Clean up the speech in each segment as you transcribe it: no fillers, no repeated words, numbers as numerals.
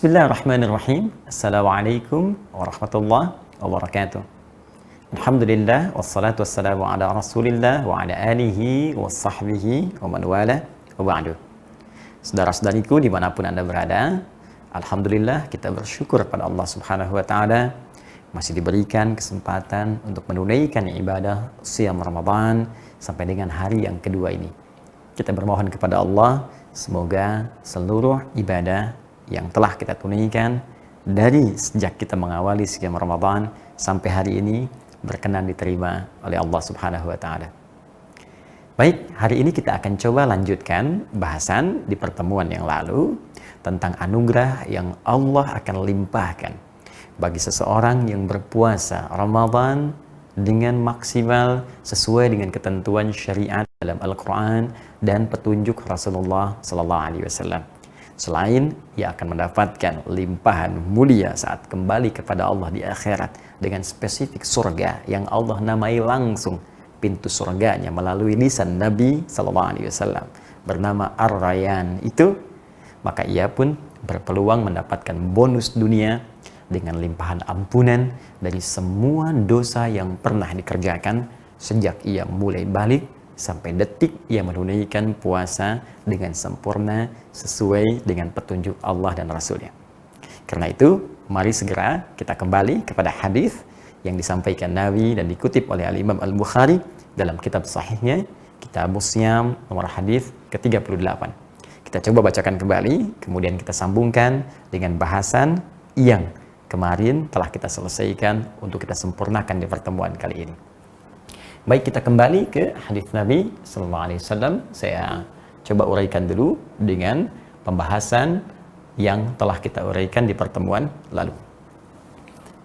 Bismillahirrahmanirrahim. Assalamualaikum warahmatullahi wabarakatuh. Alhamdulillah wassalatu wassalamu ala Rasulillah wa ala alihi wa sahbihi wa man wala wa ba'du. Saudara-saudariku dimanapun Anda berada, alhamdulillah kita bersyukur pada Allah Subhanahu wa taala masih diberikan kesempatan untuk menunaikan ibadah Shiyam Ramadan sampai dengan hari yang kedua ini. Kita bermohon kepada Allah semoga seluruh ibadah yang telah kita tunaikan dari sejak kita mengawali Shiyam Ramadan sampai hari ini berkenan diterima oleh Allah Subhanahu wa taala. Baik, hari ini kita akan coba lanjutkan bahasan di pertemuan yang lalu tentang anugerah yang Allah akan limpahkan bagi seseorang yang berpuasa Ramadan dengan maksimal sesuai dengan ketentuan syariat dalam Al-Quran dan petunjuk Rasulullah sallallahu alaihi wasallam. Selain ia akan mendapatkan limpahan mulia saat kembali kepada Allah di akhirat dengan spesifik surga yang Allah namai langsung pintu surganya melalui lisan Nabi sallallahu alaihi wasallam bernama Ar-Rayyan itu, maka ia pun berpeluang mendapatkan bonus dunia dengan limpahan ampunan dari semua dosa yang pernah dikerjakan sejak ia mulai balik sampai detik ia menunaikan puasa dengan sempurna sesuai dengan petunjuk Allah dan Rasulnya. Karena itu, mari segera kita kembali kepada hadis yang disampaikan Nabi dan dikutip oleh Al-Imam Al-Bukhari dalam kitab sahihnya, Kitabus Shiyam, nomor hadis ke-38. Kita coba bacakan kembali, kemudian kita sambungkan dengan bahasan yang kemarin telah kita selesaikan untuk kita sempurnakan di pertemuan kali ini. Baik, kita kembali ke hadis Nabi sallallahu alaihi wasallam. Saya coba uraikan dulu dengan pembahasan yang telah kita uraikan di pertemuan lalu.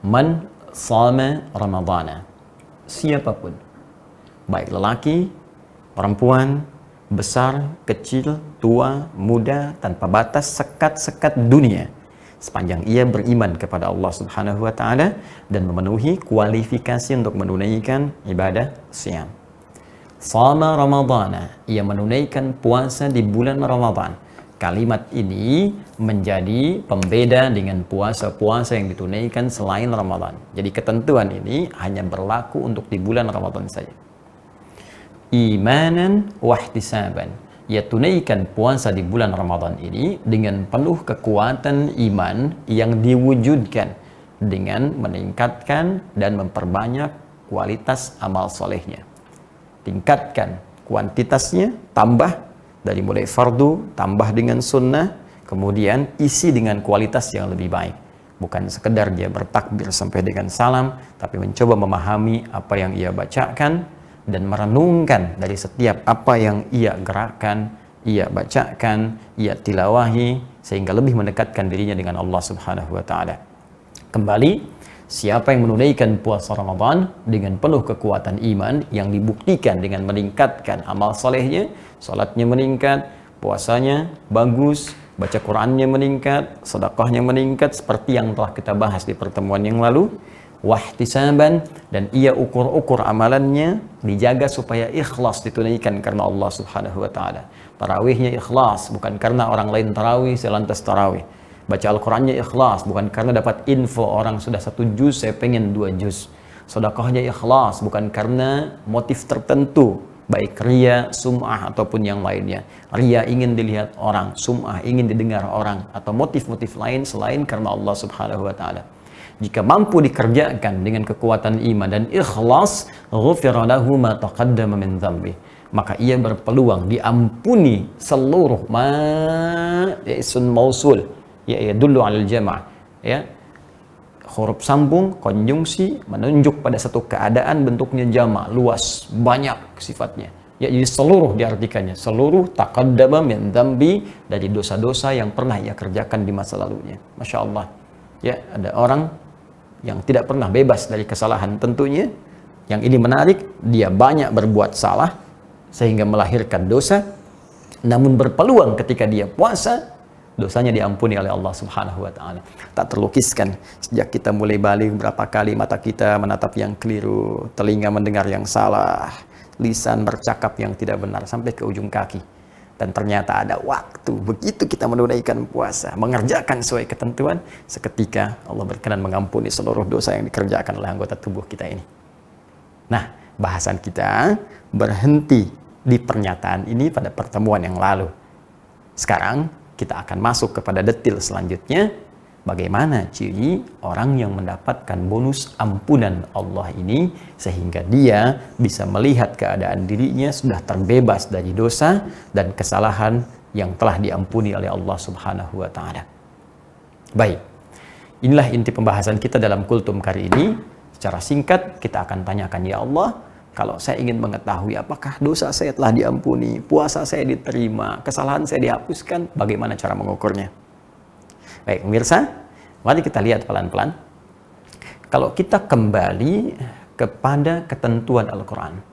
Man shama Ramadana. Siapapun, baik lelaki, perempuan, besar, kecil, tua, muda, tanpa batas, sekat-sekat dunia, sepanjang ia beriman kepada Allah Subhanahu wa taala dan memenuhi kualifikasi untuk menunaikan ibadah Shiyam. Shama Ramadana, ia menunaikan puasa di bulan Ramadan. Kalimat ini menjadi pembeda dengan puasa-puasa yang ditunaikan selain Ramadan. Jadi ketentuan ini hanya berlaku untuk di bulan Ramadan saja. Imanan wahtisaban, ia tunaikan puasa di bulan Ramadan ini dengan penuh kekuatan iman yang diwujudkan dengan meningkatkan dan memperbanyak kualitas amal solehnya. Tingkatkan kuantitasnya, tambah dari mulai fardu, tambah dengan sunnah, kemudian isi dengan kualitas yang lebih baik. Bukan sekedar dia bertakbir sampai dengan salam, tapi mencoba memahami apa yang ia bacakan dan merenungkan dari setiap apa yang ia gerakkan, ia bacakan, ia tilawahi, sehingga lebih mendekatkan dirinya dengan Allah Subhanahu wa taala. Kembali, siapa yang menunaikan puasa Ramadan dengan penuh kekuatan iman yang dibuktikan dengan meningkatkan amal solehnya, salatnya meningkat, puasanya bagus, baca Qur'annya meningkat, sedekahnya meningkat seperti yang telah kita bahas di pertemuan yang lalu, wahtisaban, dan ia ukur-ukur amalannya dijaga supaya ikhlas ditunaikan karena Allah Subhanahu wa taala. Tarawihnya ikhlas, bukan karena orang lain tarawih saya lantas tarawih. Baca Al-Qur'annya ikhlas, bukan karena dapat info orang sudah 1 juz saya pengen 2 juz. Sedekahnya ikhlas, bukan karena motif tertentu, baik riya, sum'ah ataupun yang lainnya. Riya ingin dilihat orang, sum'ah ingin didengar orang, atau motif-motif lain selain karena Allah Subhanahu wa taala. Jika mampu dikerjakan dengan kekuatan iman dan ikhlas, ghufira lahu ma taqaddama min dhanbi, maka ia berpeluang diampuni seluruh isun mausul, ya yadullu 'alal jama', ya. Huruf sambung, konjungsi menunjuk pada satu keadaan bentuknya jama', luas, banyak sifatnya. Ya, jadi seluruh diartikannya, seluruh taqaddama min dhanbi, dari dosa-dosa yang pernah ia kerjakan di masa lalunya. Masya Allah. Ya, ada orang yang tidak pernah bebas dari kesalahan tentunya. Yang ini menarik, dia banyak berbuat salah sehingga melahirkan dosa, namun berpeluang ketika dia puasa, dosanya diampuni oleh Allah Subhanahu wa taala. Tak terlukiskan sejak kita mulai balik berapa kali mata kita menatap yang keliru, telinga mendengar yang salah, lisan bercakap yang tidak benar, sampai ke ujung kaki. Dan ternyata ada waktu, begitu kita menunaikan puasa, mengerjakan sesuai ketentuan, seketika Allah berkenan mengampuni seluruh dosa yang dikerjakan oleh anggota tubuh kita ini. Nah, bahasan kita berhenti di pernyataan ini pada pertemuan yang lalu. Sekarang kita akan masuk kepada detail selanjutnya. Bagaimana ciri orang yang mendapatkan bonus ampunan Allah ini sehingga dia bisa melihat keadaan dirinya sudah terbebas dari dosa dan kesalahan yang telah diampuni oleh Allah Subhanahu wa taala. Baik. Inilah inti pembahasan kita dalam kultum kali ini. Secara singkat kita akan tanyakan, ya Allah, kalau saya ingin mengetahui apakah dosa saya telah diampuni, puasa saya diterima, kesalahan saya dihapuskan, bagaimana cara mengukurnya? Baik, pemirsa, mari kita lihat pelan-pelan. Kalau kita kembali kepada ketentuan Al-Quran,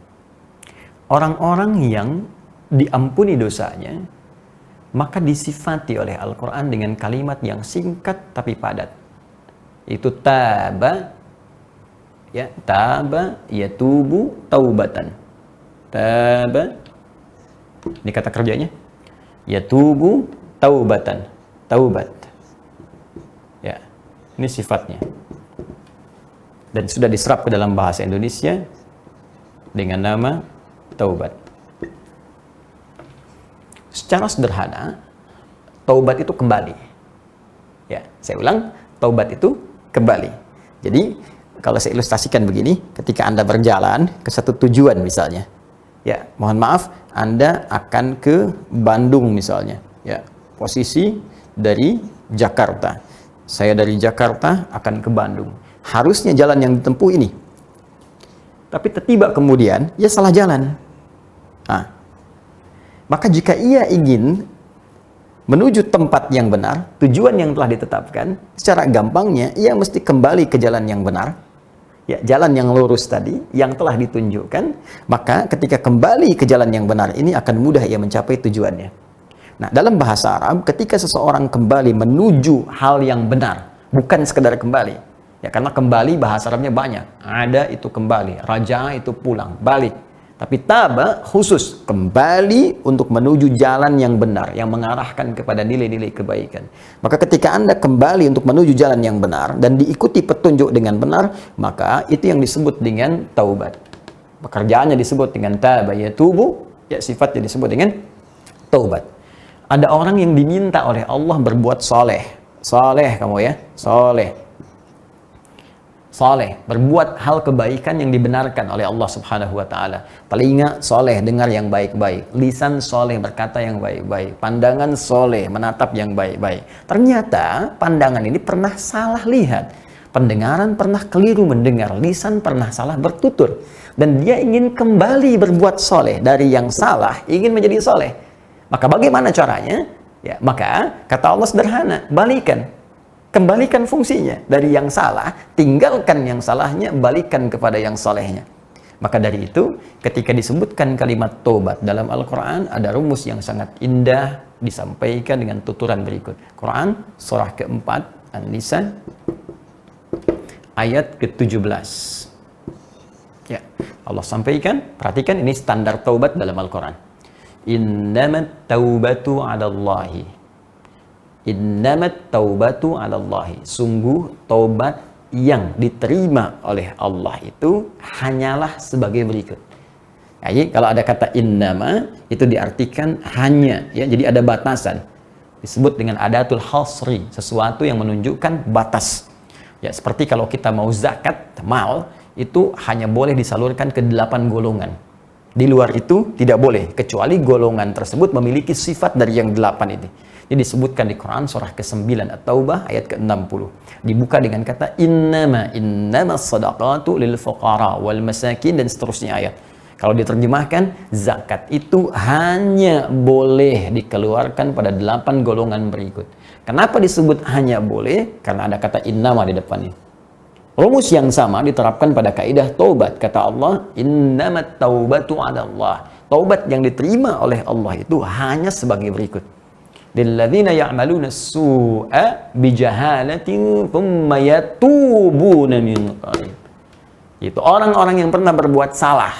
orang-orang yang diampuni dosanya, maka disifati oleh Al-Quran dengan kalimat yang singkat tapi padat. Itu taba, ya, taba, yatubu, taubatan. Taba, ini kata kerjanya, yatubu, taubatan, taubat. Ya, ini sifatnya. Dan sudah diserap ke dalam bahasa Indonesia dengan nama taubat. Secara sederhana, taubat itu kembali. Ya, saya ulang, taubat itu kembali. Jadi, kalau saya ilustrasikan begini, ketika Anda berjalan ke satu tujuan misalnya, ya, mohon maaf, Anda akan ke Bandung misalnya, ya, posisi dari Jakarta. Saya dari Jakarta akan ke Bandung. Harusnya jalan yang ditempuh ini. Tapi tiba kemudian, ia salah jalan. Nah, maka jika ia ingin menuju tempat yang benar, tujuan yang telah ditetapkan, secara gampangnya, ia mesti kembali ke jalan yang benar. Ya, jalan yang lurus tadi, yang telah ditunjukkan, maka ketika kembali ke jalan yang benar ini akan mudah ia mencapai tujuannya. Nah, dalam bahasa Arab, ketika seseorang kembali menuju hal yang benar, bukan sekedar kembali. Ya, karena kembali bahasa Arabnya banyak. Ada itu kembali, raja itu pulang, balik. Tapi taba khusus, kembali untuk menuju jalan yang benar, yang mengarahkan kepada nilai-nilai kebaikan. Maka ketika Anda kembali untuk menuju jalan yang benar, dan diikuti petunjuk dengan benar, maka itu yang disebut dengan taubat. Pekerjaannya disebut dengan taba, yatubu, ya, sifatnya disebut dengan taubat. Ada orang yang diminta oleh Allah berbuat soleh. Soleh kamu ya, soleh. Soleh, berbuat hal kebaikan yang dibenarkan oleh Allah Subhanahu wa ta'ala. Telinga soleh, dengar yang baik-baik. Lisan soleh, berkata yang baik-baik. Pandangan soleh, menatap yang baik-baik. Ternyata pandangan ini pernah salah lihat. Pendengaran pernah keliru mendengar. Lisan pernah salah bertutur. Dan dia ingin kembali berbuat soleh. Dari yang salah, ingin menjadi soleh. Maka bagaimana caranya? Ya, maka kata Allah sederhana, balikan. Kembalikan fungsinya. Dari yang salah, tinggalkan yang salahnya, balikan kepada yang solehnya. Maka dari itu, ketika disebutkan kalimat tobat dalam Al-Quran, ada rumus yang sangat indah disampaikan dengan tuturan berikut. Quran, surah keempat, An-Nisa, ayat ke-17. Ya, Allah sampaikan, perhatikan ini standar taubat dalam Al-Quran. Innamat taubatu 'alallahi. Innamat taubatu 'alallahi. Sungguh taubat yang diterima oleh Allah itu hanyalah sebagai berikut. Jadi kalau ada kata innama itu diartikan hanya, ya. Jadi ada batasan. Disebut dengan adatul hasri, sesuatu yang menunjukkan batas. Ya, seperti kalau kita mau zakat mal, itu hanya boleh disalurkan ke 8 golongan. Di luar itu tidak boleh, kecuali golongan tersebut memiliki sifat dari yang 8 ini. Ini disebutkan di Quran surah ke-9 At-Taubah ayat ke-60. Dibuka dengan kata innama sadaqatu lil fuqara wal masakin dan seterusnya ayat. Kalau diterjemahkan, zakat itu hanya boleh dikeluarkan pada 8 golongan berikut. Kenapa disebut hanya boleh? Karena ada kata innama di depannya. Rumus yang sama diterapkan pada kaidah taubat. Kata Allah, innamat taubatu 'ala Allah. Taubat yang diterima oleh Allah itu hanya sebagai berikut. Lilladzina ya'maluna as-su'a bijahalatin thumma yatubuna min qarib. Itu orang-orang yang pernah berbuat salah.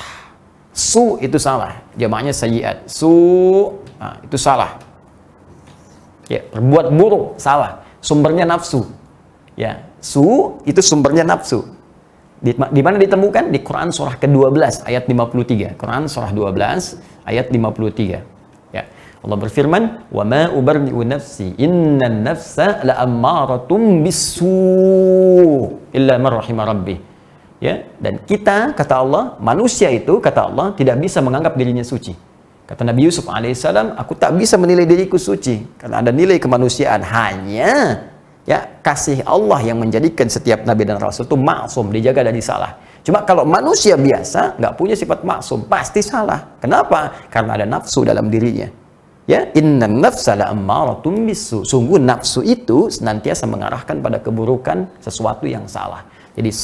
Su itu salah, jamaknya sayyi'at. Su Nah, itu salah. Ya, berbuat buruk salah. Sumbernya nafsu. Ya, su itu sumbernya nafsu. Di mana ditemukan? Di Quran surah ke-12 ayat 53. Quran surah 12 ayat 53. Ya. Allah berfirman, "Wa ma ubarri'u nafsi, innan nafsa la'ammaratun bisu illa man rahima rabbi." Ya, dan kita, kata Allah, manusia itu, kata Allah, tidak bisa menganggap dirinya suci. Kata Nabi Yusuf alaihissalam, aku tak bisa menilai diriku suci karena ada nilai kemanusiaan. Hanya ya kasih Allah yang menjadikan setiap nabi dan rasul itu maksum, dijaga dari salah. Cuma kalau manusia biasa nggak punya sifat maksum, pasti salah. Kenapa? Karena ada nafsu dalam dirinya. Ya, innan nafsa la'ammaratun bisu. Sungguh nafsu itu senantiasa mengarahkan pada keburukan, sesuatu yang salah. Jadi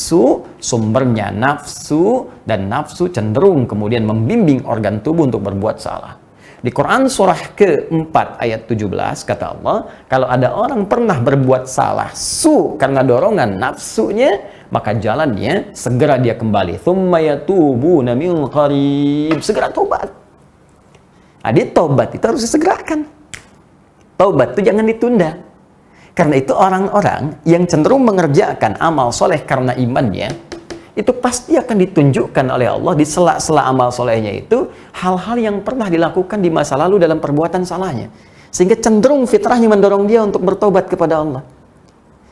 sumbernya nafsu, dan nafsu cenderung kemudian membimbing organ tubuh untuk berbuat salah. Di Quran surah ke-4 ayat 17 kata Allah, kalau ada orang pernah berbuat salah karena dorongan nafsunya, maka jalannya segera dia kembali. Tsumma yatubuna min qarib. Segera tobat. Nah, tobat itu harus disegerakan. Taubat itu jangan ditunda. Karena itu orang-orang yang cenderung mengerjakan amal soleh karena imannya, itu pasti akan ditunjukkan oleh Allah di sela-sela amal solehnya itu hal-hal yang pernah dilakukan di masa lalu dalam perbuatan salahnya. Sehingga cenderung fitrahnya mendorong dia untuk bertobat kepada Allah.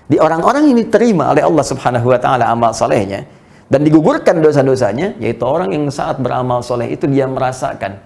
Di orang-orang yang diterima oleh Allah Subhanahu wa Ta'ala amal solehnya dan digugurkan dosa-dosanya, yaitu orang yang saat beramal soleh itu dia merasakan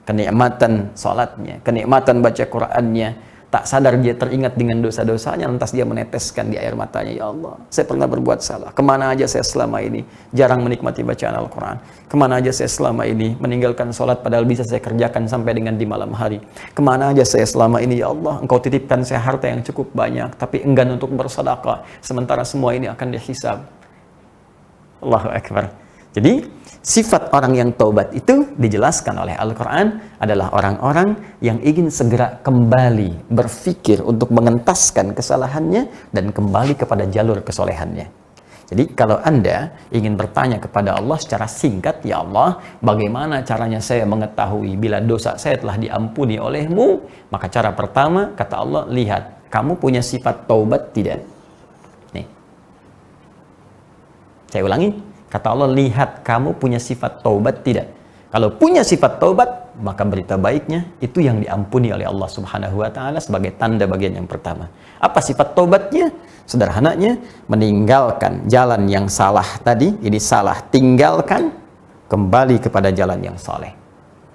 kenikmatan salatnya, kenikmatan baca Qur'annya. Tak sadar dia teringat dengan dosa-dosanya, lantas dia meneteskan di air matanya, ya Allah, saya pernah berbuat salah. Kemana aja saya selama ini jarang menikmati bacaan Al-Quran. Kemana aja saya selama ini meninggalkan sholat padahal bisa saya kerjakan sampai dengan di malam hari. Kemana aja saya selama ini, ya Allah, Engkau titipkan saya harta yang cukup banyak, tapi enggan untuk bersedekah. Sementara semua ini akan dihisab. Allahu Akbar. Jadi, sifat orang yang taubat itu dijelaskan oleh Al-Quran adalah orang-orang yang ingin segera kembali berpikir untuk mengentaskan kesalahannya dan kembali kepada jalur kesolehannya. Jadi kalau Anda ingin bertanya kepada Allah secara singkat, ya Allah, bagaimana caranya saya mengetahui bila dosa saya telah diampuni oleh-Mu? Maka cara pertama, kata Allah, lihat, kamu punya sifat taubat tidak? Nih. Saya ulangi. Kata Allah, lihat kamu punya sifat taubat tidak? Kalau punya sifat taubat, maka berita baiknya itu yang diampuni oleh Allah Subhanahu wa Ta'ala sebagai tanda bagian yang pertama. Apa sifat taubatnya? Sederhananya, meninggalkan jalan yang salah tadi, ini salah, tinggalkan, kembali kepada jalan yang saleh.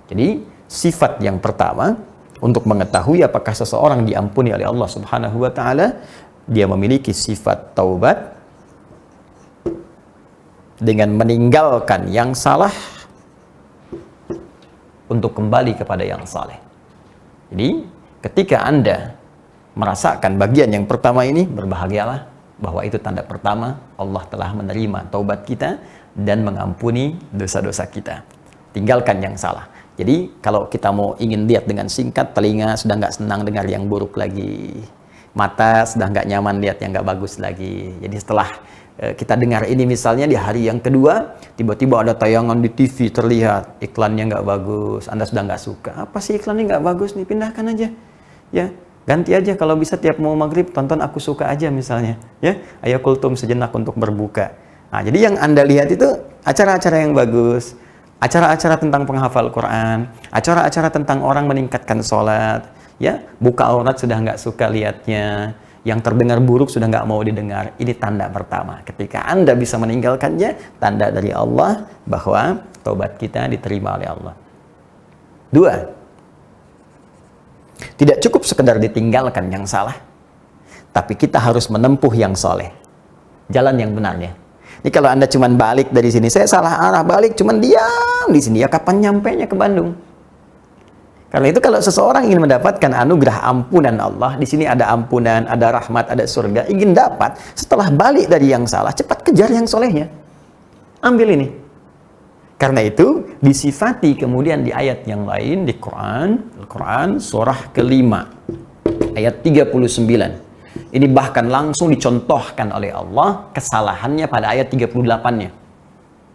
Jadi, sifat yang pertama untuk mengetahui apakah seseorang diampuni oleh Allah Subhanahu wa Ta'ala, dia memiliki sifat taubat dengan meninggalkan yang salah untuk kembali kepada yang saleh. Jadi, ketika Anda merasakan bagian yang pertama ini, berbahagialah bahwa itu tanda pertama Allah telah menerima taubat kita dan mengampuni dosa-dosa kita. Tinggalkan yang salah. Jadi, kalau kita mau ingin lihat dengan singkat, telinga sudah nggak senang dengar yang buruk lagi. Mata sudah nggak nyaman lihat yang nggak bagus lagi. Jadi, setelah kita dengar ini misalnya di hari yang kedua, tiba-tiba ada tayangan di TV terlihat iklannya nggak bagus, Anda sudah nggak suka. Apa sih iklannya nggak bagus nih? Pindahkan aja, ya ganti aja. Kalau bisa tiap mau maghrib tonton Aku Suka aja misalnya, ya ayo kultum sejenak untuk berbuka. Nah, jadi yang Anda lihat itu acara-acara yang bagus, acara-acara tentang penghafal Quran, acara-acara tentang orang meningkatkan sholat, ya buka aurat sudah nggak suka lihatnya. Yang terdengar buruk sudah nggak mau didengar. Ini tanda pertama. Ketika Anda bisa meninggalkannya, tanda dari Allah bahwa taubat kita diterima oleh Allah. 2. Tidak cukup sekedar ditinggalkan yang salah, tapi kita harus menempuh yang soleh. Jalan yang benarnya. Ini kalau Anda cuman balik dari sini, saya salah arah balik, cuman diam di sini, ya kapan nyampenya ke Bandung? Karena itu kalau seseorang ingin mendapatkan anugerah ampunan Allah, di sini ada ampunan, ada rahmat, ada surga, ingin dapat, setelah balik dari yang salah, cepat kejar yang solehnya. Ambil ini. Karena itu, disifati kemudian di ayat yang lain, di Quran, Al-Quran, surah ke-5, ayat 39. Ini bahkan langsung dicontohkan oleh Allah, kesalahannya pada ayat 38-nya.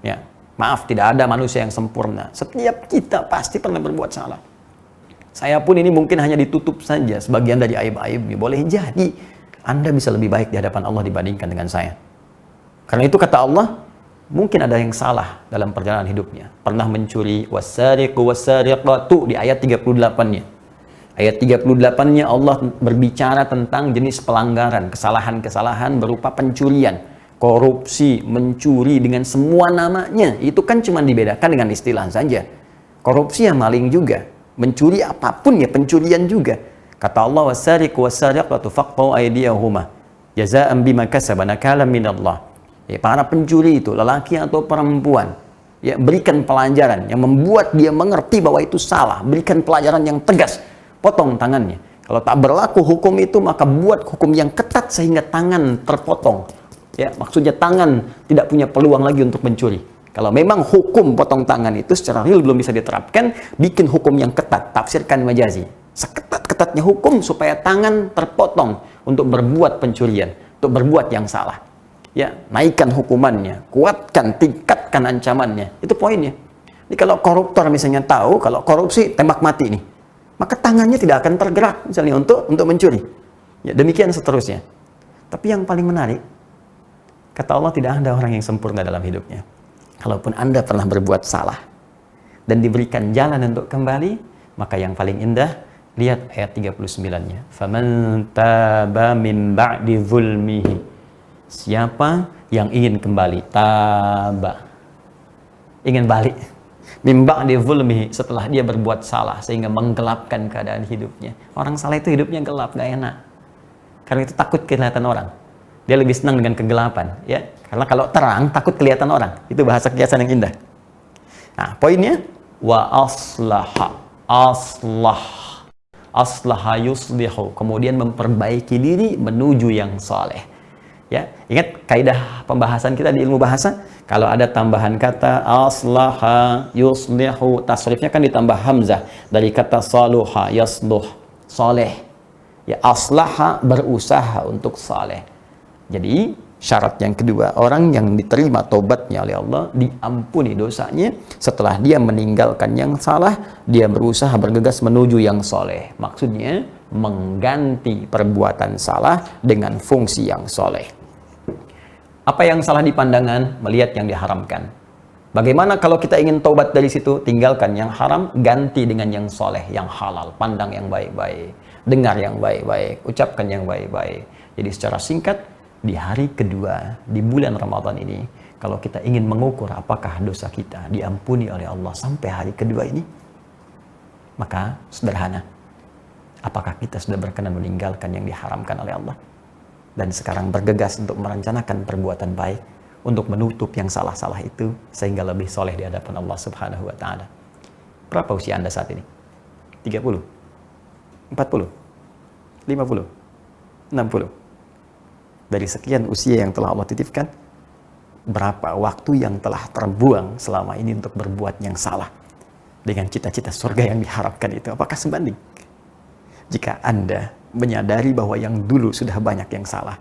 Ya, maaf, tidak ada manusia yang sempurna. Setiap kita pasti pernah berbuat salah. Saya pun ini mungkin hanya ditutup saja sebagian dari aib-aibnya. Boleh jadi Anda bisa lebih baik di hadapan Allah dibandingkan dengan saya. Karena itu kata Allah, mungkin ada yang salah dalam perjalanan hidupnya. Pernah mencuri, wasariqu wasariqatu di ayat 38-nya. Ayat 38-nya Allah berbicara tentang jenis pelanggaran, kesalahan-kesalahan berupa pencurian, korupsi, mencuri dengan semua namanya. Itu kan cuma dibedakan dengan istilah saja. Korupsi ya maling juga. Mencuri apapun ya pencurian juga. Kata Allah, wasariqu wasariqatu faqta'u aydiyahuma jazaa'an bima kasaba nakalan minallah. Ya, para pencuri itu, lelaki atau perempuan, ya, berikan pelajaran yang membuat dia mengerti bahwa itu salah. Berikan pelajaran yang tegas. Potong tangannya. Kalau tak berlaku hukum itu, maka buat hukum yang ketat sehingga tangan terpotong. Ya, maksudnya tangan tidak punya peluang lagi untuk mencuri. Kalau memang hukum potong tangan itu secara real belum bisa diterapkan, bikin hukum yang ketat, tafsirkan majazi. Seketat-ketatnya hukum supaya tangan terpotong untuk berbuat pencurian, untuk berbuat yang salah. Ya, naikkan hukumannya, kuatkan, tingkatkan ancamannya. Itu poinnya. Jadi kalau koruptor misalnya tahu kalau korupsi tembak mati nih, maka tangannya tidak akan tergerak misalnya untuk mencuri. Ya, demikian seterusnya. Tapi yang paling menarik, kata Allah, tidak ada orang yang sempurna dalam hidupnya. Kalaupun Anda pernah berbuat salah dan diberikan jalan untuk kembali, maka yang paling indah, lihat ayat 39-nya. Faman taba min ba'di zulmihi. Siapa yang ingin kembali, taba, ingin balik, min ba'di zulmihi, setelah dia berbuat salah sehingga menggelapkan keadaan hidupnya. Orang salah itu hidupnya gelap, gak enak. Karena itu takut kelihatan orang. Dia lebih senang dengan kegelapan, ya. Karena kalau terang takut kelihatan orang. Itu bahasa kiasan yang indah. Nah, poinnya wa aslaha yuslihu, kemudian memperbaiki diri menuju yang saleh. Ya, ingat kaidah pembahasan kita di ilmu bahasa, kalau ada tambahan kata aslaha yuslihu, tasrifnya kan ditambah hamzah dari kata saluha yasluh, saleh. Ya, aslaha berusaha untuk saleh. Jadi syarat yang kedua, orang yang diterima tobatnya oleh Allah, diampuni dosanya setelah dia meninggalkan yang salah, dia berusaha bergegas menuju yang soleh. Maksudnya mengganti perbuatan salah dengan fungsi yang soleh. Apa yang salah di pandangan? Melihat yang diharamkan. Bagaimana kalau kita ingin tobat dari situ? Tinggalkan yang haram, ganti dengan yang soleh, yang halal. Pandang yang baik-baik, dengar yang baik-baik, ucapkan yang baik-baik. Jadi secara singkat, di hari kedua, di bulan Ramadan ini, kalau kita ingin mengukur apakah dosa kita diampuni oleh Allah sampai hari kedua ini, maka sederhana. Apakah kita sudah berkenan meninggalkan yang diharamkan oleh Allah? Dan sekarang bergegas untuk merencanakan perbuatan baik, untuk menutup yang salah-salah itu, sehingga lebih soleh di hadapan Allah Subhanahu wa Ta'ala. Berapa usia Anda saat ini? 30? 40? 50? 60? Dari sekian usia yang telah Allah titipkan, berapa waktu yang telah terbuang selama ini untuk berbuat yang salah dengan cita-cita surga yang diharapkan itu? Apakah sebanding? Jika Anda menyadari bahwa yang dulu sudah banyak yang salah,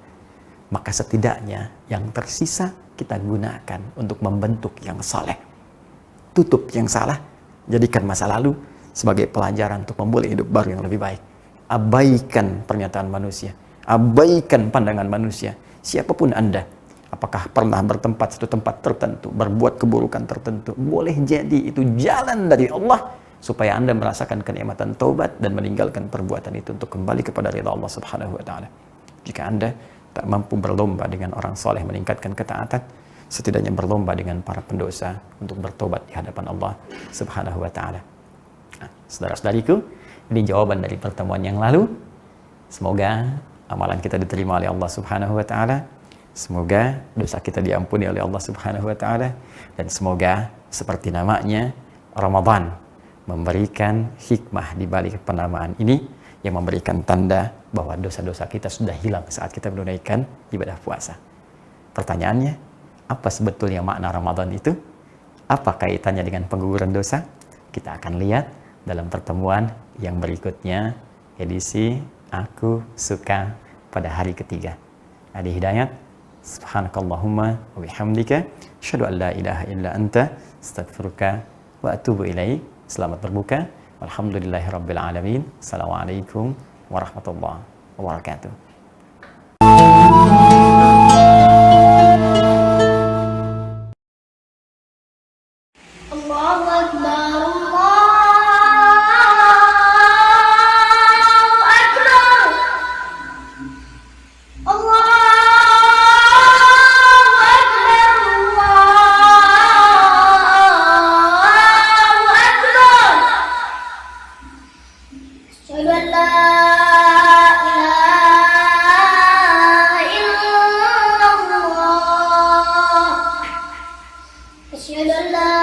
maka setidaknya yang tersisa kita gunakan untuk membentuk yang saleh. Tutup yang salah, jadikan masa lalu sebagai pelajaran untuk memulai hidup baru yang lebih baik. Abaikan pernyataan manusia, abaikan pandangan manusia. Siapapun Anda, apakah pernah bertempat satu tempat tertentu, berbuat keburukan tertentu, boleh jadi itu jalan dari Allah supaya Anda merasakan kenikmatan taubat dan meninggalkan perbuatan itu untuk kembali kepada ridha Allah Subhanahu wa Ta'ala. Jika Anda tak mampu berlomba dengan orang soleh meningkatkan ketaatan, setidaknya berlomba dengan para pendosa untuk bertobat di hadapan Allah Subhanahu wa Ta'ala. Nah, saudara-saudariku, ini jawaban dari pertemuan yang lalu. Semoga amalan kita diterima oleh Allah Subhanahu wa Ta'ala. Semoga dosa kita diampuni oleh Allah Subhanahu wa Ta'ala. Dan semoga seperti namanya, Ramadan memberikan hikmah di balik penamaan ini yang memberikan tanda bahwa dosa-dosa kita sudah hilang saat kita menunaikan ibadah puasa. Pertanyaannya, apa sebetulnya makna Ramadan itu? Apa kaitannya dengan pengguguran dosa? Kita akan lihat dalam pertemuan yang berikutnya, edisi Aku Suka pada hari ketiga. Adi Hidayat, subhanakallahumma wa bihamdika, asyhadu an la ilaha illa anta, astaghfiruka wa atubu ilaik. Selamat berbuka Walhamdulillahirabbil alamin. Assalamualaikum warahmatullahi wabarakatuh. Allahu Akbar, Allahu Akbar. Asyhadu an la ilaha illallah. Asyhadu an la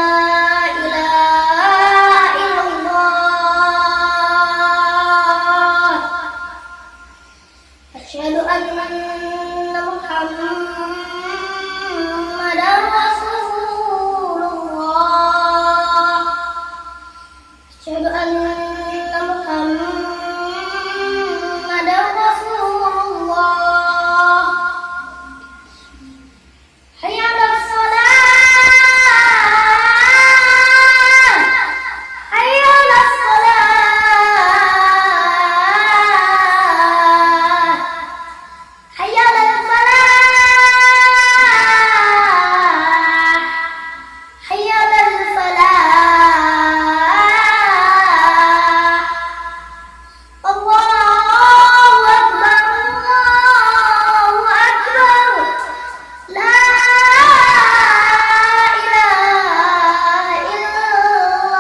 ilaha illallah. Asyhadu anna Muhammadar Rasulullah. Asyhadu anna Muhammadar Rasulullah. Hayya 'alas shalah. Hayya 'alas shalah. Hayya 'alal falah. Hayya 'alal falah. Allahu Akbar, Allahu Akbar. La ilaha illallah.